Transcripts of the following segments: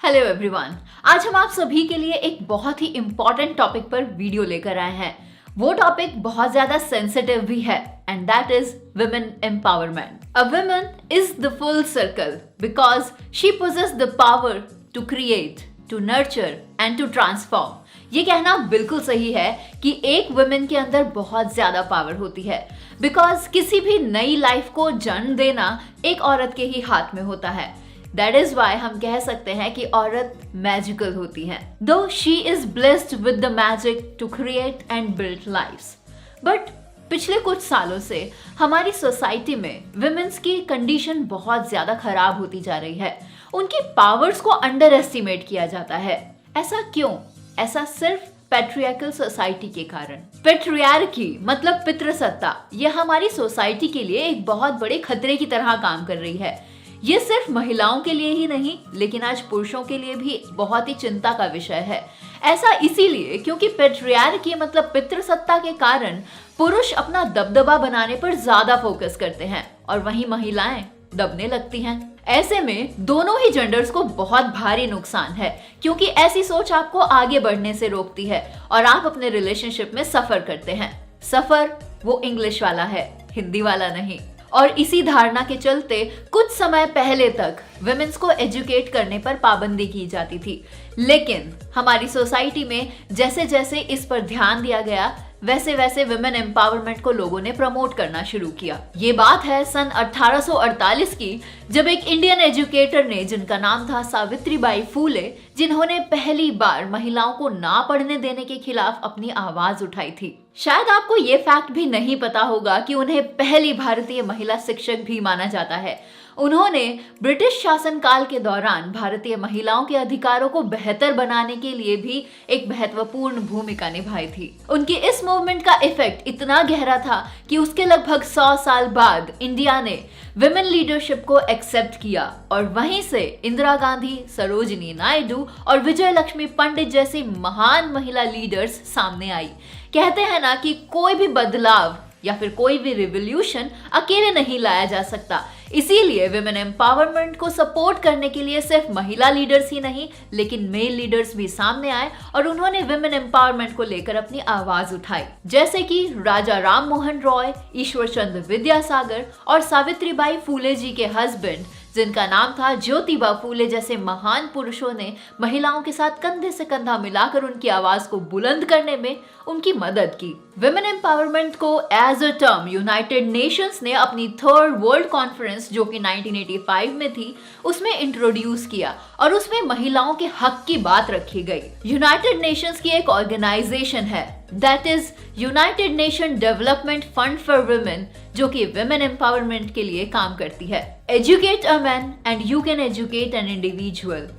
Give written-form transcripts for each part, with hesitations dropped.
Hello everyone, आज हम आप सभी के लिए एक बहुत ही इंपॉर्टेंट टॉपिक पर वीडियो लेकर आए हैं। वो टॉपिक बहुत ज्यादा सेंसिटिव भी है and that is women empowerment. A woman is the full circle because she possesses the power to create, to nurture and to transform. ये कहना बिल्कुल सही है कि एक वुमेन के अंदर बहुत ज्यादा पावर होती है बिकॉज किसी भी नई लाइफ को जन्म देना एक औरत के ही हाथ में होता है। That is why हम कह सकते हैं कि औरत मैजिकल होती है। Though she is blessed with the magic to create and build lives. But पिछले कुछ सालों से हमारी सोसाइटी में विमेंस की कंडीशन बहुत ज्यादा खराब होती जा रही है। उनकी पावर्स को अंडर एस्टिमेट किया जाता है। ऐसा क्यों? ऐसा सिर्फ पैट्रियार्कल सोसाइटी के कारण। पैट्रियार्की मतलब पितृसत्ता, यह हमारी सोसाइटी के लिए एक बहुत बड़े खतरे की तरह काम कर रही है। ये सिर्फ महिलाओं के लिए ही नहीं, लेकिन आज पुरुषों के लिए भी बहुत ही चिंता का विषय है। ऐसा इसीलिए क्योंकि पैट्रियार्की मतलब पितृसत्ता के कारण पुरुष अपना दबदबा बनाने पर ज्यादा फोकस करते हैं और वहीं महिलाएं दबने लगती हैं। ऐसे में दोनों ही जेंडर्स को बहुत भारी नुकसान है क्योंकि ऐसी सोच आपको आगे बढ़ने से रोकती है और आप अपने रिलेशनशिप में सफर करते हैं। सफर वो इंग्लिश वाला है, हिंदी वाला नहीं। और इसी धारणा के चलते कुछ समय पहले तक विमेंस को एजुकेट करने पर पाबंदी की जाती थी, लेकिन हमारी सोसाइटी में जैसे जैसे इस पर ध्यान दिया गया वैसे वैसे विमेन एम्पावरमेंट को लोगों ने प्रमोट करना शुरू किया। ये बात है सन 1848 की, जब एक इंडियन एजुकेटर ने, जिनका नाम था सावित्रीबाई फूले, जिन्होंने पहली बार महिलाओं को ना पढ़ने देने के खिलाफ अपनी आवाज उठाई थी। शायद आपको ये फैक्ट भी नहीं पता होगा कि उन्हें पहली भारतीय महिला शिक्षक भी माना जाता है। उन्होंने ब्रिटिश शासनकाल के दौरान भारतीय महिलाओं के अधिकारों को बेहतर बनाने के लिए भी एक महत्वपूर्ण भूमिका निभाई थी। उनकी इस मूवमेंट का इफेक्ट इतना गहरा था कि उसके लगभग 100 साल बाद इंडिया ने विमेन लीडरशिप को एक्सेप्ट किया और वहीं से इंदिरा गांधी, सरोजिनी नायडू और विजय लक्ष्मी पंडित जैसी महान महिला लीडर्स सामने आई। कहते हैं ना कि कोई भी बदलाव या फिर कोई भी रिवॉल्यूशन अकेले नहीं लाया जा सकता। इसीलिए विमेन एम्पावरमेंट को सपोर्ट करने के लिए सिर्फ महिला लीडर्स ही नहीं, लेकिन मेल लीडर्स भी सामने आए और उन्होंने विमेन एम्पावरमेंट को लेकर अपनी आवाज उठाई। जैसे कि राजा राम मोहन रॉय, ईश्वर चंद्र विद्यासागर और सावित्रीबाई फूले जी के हस्बैंड, जिनका नाम था ज्योतिबा फूले, जैसे महान पुरुषों ने महिलाओं के साथ कंधे से कंधा मिलाकर उनकी आवाज को बुलंद करने में उनकी मदद की। विमेन एम्पावरमेंट को as a term United Nations ने अपनी थर्ड वर्ल्ड कॉन्फ्रेंस, जो कि 1985 में थी, उसमें इंट्रोड्यूस किया और उसमें महिलाओं के हक की बात रखी गई। यूनाइटेड नेशंस की एक ऑर्गेनाइजेशन है, that is United nation development fund for women, जो कि विमेन एम्पावरमेंट के लिए काम करती है। Educate a man and you can educate an individual.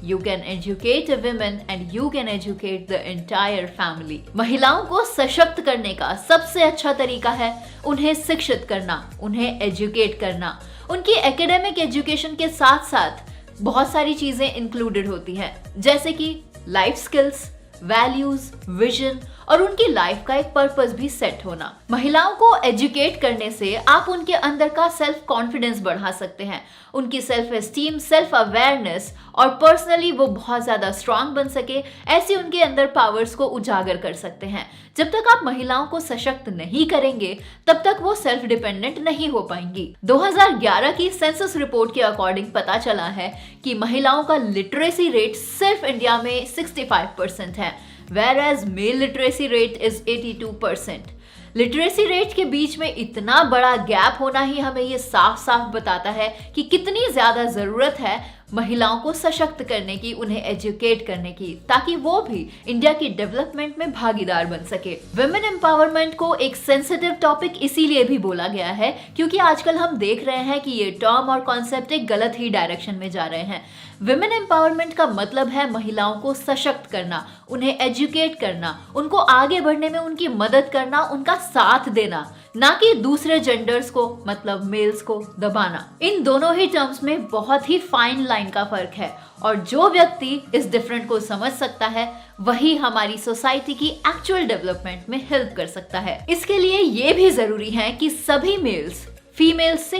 You can educate a woman and you can educate the entire family. महिलाओं को सशक्त करने का सबसे अच्छा तरीका है उन्हें शिक्षित करना, उन्हें एजुकेट करना। उनकी एकेडमिक एजुकेशन के साथ साथ बहुत सारी चीजें इंक्लूडेड होती हैं, जैसे कि लाइफ स्किल्स, वैल्यूज, विजन और उनकी लाइफ का एक पर्पस भी सेट होना। महिलाओं को एजुकेट करने से आप उनके अंदर का सेल्फ कॉन्फिडेंस बढ़ा सकते हैं, उनकी सेल्फ एस्टीम, सेल्फ अवेयरनेस और पर्सनली वो बहुत ज्यादा स्ट्रांग बन सके, ऐसी उनके अंदर पावर्स को उजागर कर सकते हैं। जब तक आप महिलाओं को सशक्त नहीं करेंगे तब तक वो सेल्फ डिपेंडेंट नहीं हो पाएंगी। 2011 की सेंसस रिपोर्ट के अकॉर्डिंग पता चला है कि महिलाओं का लिटरेसी रेट सिर्फ इंडिया में 65% है, whereas male literacy rate is 82%। Literacy rate के बीच में इतना बड़ा गैप होना ही हमें ये साफ साफ बताता है कि कितनी ज्यादा जरूरत है महिलाओं को सशक्त करने की, उन्हें एजुकेट करने की, ताकि वो भी इंडिया की डेवलपमेंट में भागीदार बन सके। विमेन एम्पावरमेंट को एक सेंसिटिव टॉपिक इसीलिए भी बोला गया है क्योंकि आजकल हम देख रहे हैं कि ये टर्म और कॉन्सेप्ट एक गलत ही डायरेक्शन में जा रहे हैं। विमेन एम्पावरमेंट का मतलब है महिलाओं को सशक्त करना, उन्हें एजुकेट करना, उनको आगे बढ़ने में उनकी मदद करना, उनका साथ देना, ना कि दूसरे जेंडर्स को मतलब मेल्स को दबाना। इन दोनों ही टर्म्स में बहुत ही फाइन लाइन का फर्क है और जो व्यक्ति इस डिफरेंट को समझ सकता है वही हमारी सोसाइटी की एक्चुअल डेवलपमेंट में हेल्प कर सकता है। इसके लिए ये भी जरूरी है कि सभी मेल्स फीमेल्स से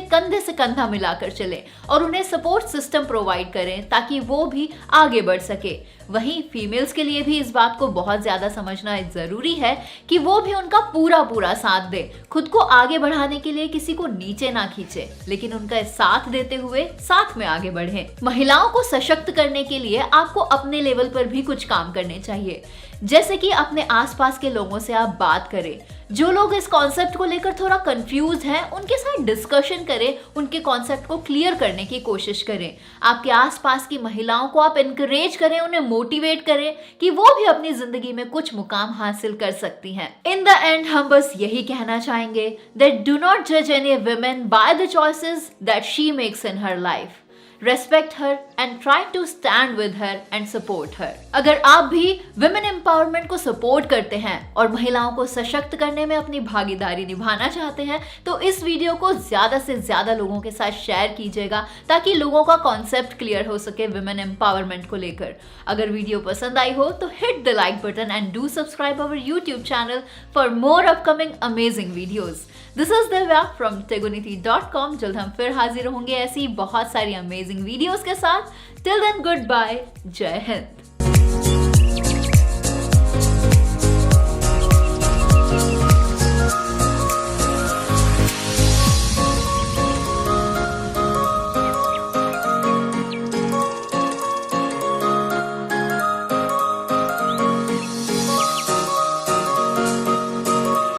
कंधा मिलाकर चलें और उन्हें सपोर्ट सिस्टम प्रोवाइड करें ताकि वो भी आगे बढ़ सके। वहीं फीमेल्स के लिए भी इस बात को बहुत ज्यादा समझना जरूरी है कि वो भी उनका पूरा साथ दे, खुद को आगे बढ़ाने के लिए किसी को नीचे ना खींचे, लेकिन उनका साथ देते हुए साथ में आगे बढ़े। महिलाओं को सशक्त करने के लिए आपको अपने लेवल पर भी कुछ काम करने चाहिए, जैसे कि अपने आसपास के लोगों से आप बात करें। जो लोग इस कॉन्सेप्ट को लेकर थोड़ा कंफ्यूज हैं, उनके साथ डिस्कशन करें, उनके कॉन्सेप्ट को क्लियर करने की कोशिश करें। आपके आसपास की महिलाओं को आप एनकरेज करें, उन्हें मोटिवेट करें कि वो भी अपनी जिंदगी में कुछ मुकाम हासिल कर सकती हैं। इन द एंड हम बस यही कहना चाहेंगे दैट डू नॉट जज any women by the choices that she makes in her life. Respect her and try to stand with her and support her। अगर आप भी women empowerment को सपोर्ट करते हैं और महिलाओं को सशक्त करने में अपनी भागीदारी निभाना चाहते हैं तो इस वीडियो को ज्यादा से ज्यादा लोगों के साथ शेयर कीजिएगा ताकि लोगों का कॉन्सेप्ट क्लियर हो सके women empowerment को लेकर। अगर वीडियो पसंद आई हो तो hit the like button and do subscribe our YouTube channel for more upcoming amazing videos. This is Divya from teguniti.com। जल्द हम फिर हाजिर होंगे ऐसी बहुत सारी अमेजिंग वीडियोस के साथ। टिल देन गुड बाय, जय हिंद।